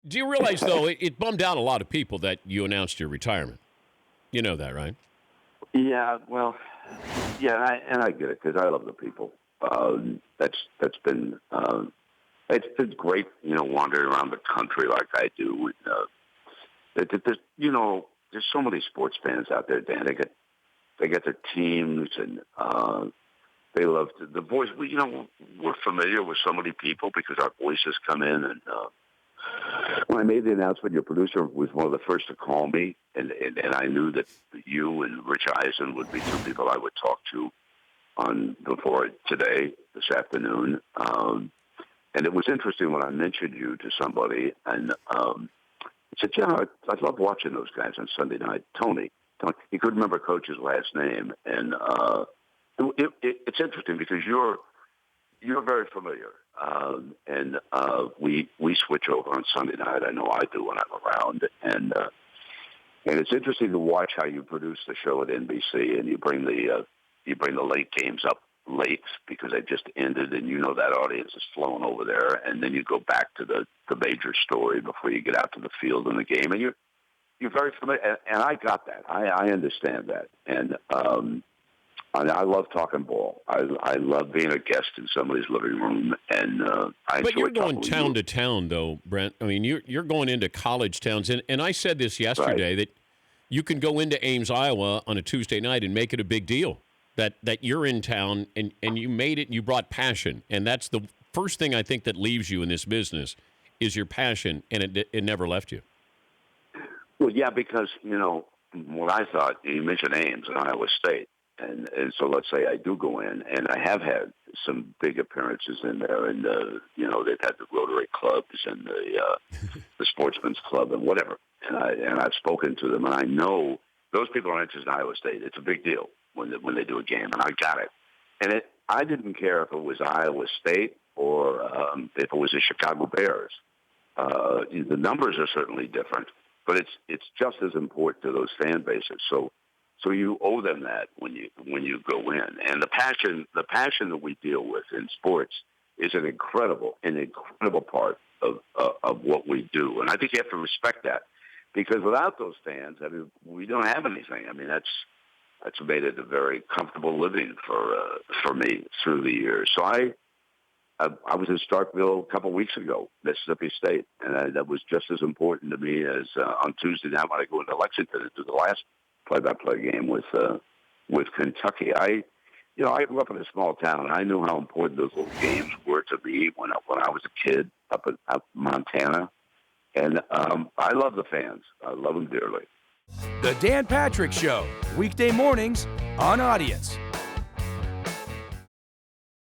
Do you realize, though, it bummed out a lot of people that you announced your retirement? You know that, right? Yeah, well, yeah, and I get it because I love the people. That's been it's been great, wandering around the country like I do. And, there's there's so many sports fans out there, Dan. They get their teams and they love the voice. We're familiar with so many people because our voices come in and. When I made the announcement, your producer was one of the first to call me, and I knew that you and Rich Eisen would be two people I would talk to on before today, this afternoon. And it was interesting when I mentioned you to somebody, and he said, I love watching those guys on Sunday night. Tony, he couldn't remember Coach's last name, and it's interesting because you're very familiar. We switch over on Sunday night. I know I do when I'm around. And it's interesting to watch how you produce the show at NBC and you bring the late games up late because they just ended and that audience is flowing over there. And then you go back to the major story before you get out to the field in the game. And you're very familiar. And I got that. I understand that. And I love talking ball. I love being a guest in somebody's living room, and I. But enjoy you're going talking town with to town, though, Brent. I mean, you're going into college towns, and I said this you. Right. yesterday that you can go into Ames, Iowa, on a Tuesday night and make it a big deal that you're in town and you made it. And you brought passion, and that's the first thing I think that leaves you in this business is your passion, and it never left you. Well, yeah, because what I thought you mentioned Ames and Iowa State. And so let's say I do go in, and I have had some big appearances in there, and they've had the Rotary clubs and the Sportsman's Club and whatever, and I've spoken to them, and I know those people are interested in Iowa State. It's a big deal when they do a game, and I got it. And I didn't care if it was Iowa State or if it was the Chicago Bears. The numbers are certainly different, but it's just as important to those fan bases. So you owe them that when you go in, and the passion that we deal with in sports is an incredible part of what we do, and I think you have to respect that because without those fans, I mean, we don't have anything. I mean, that's made it a very comfortable living for me through the years. So I was in Starkville a couple of weeks ago, Mississippi State, and that was just as important to me as on Tuesday night when I go into Lexington and do the last play-by-play game with Kentucky. I grew up in a small town. I knew how important those little games were to me when I was a kid up in Montana. And I love the fans. I love them dearly. The Dan Patrick Show, weekday mornings on Audience.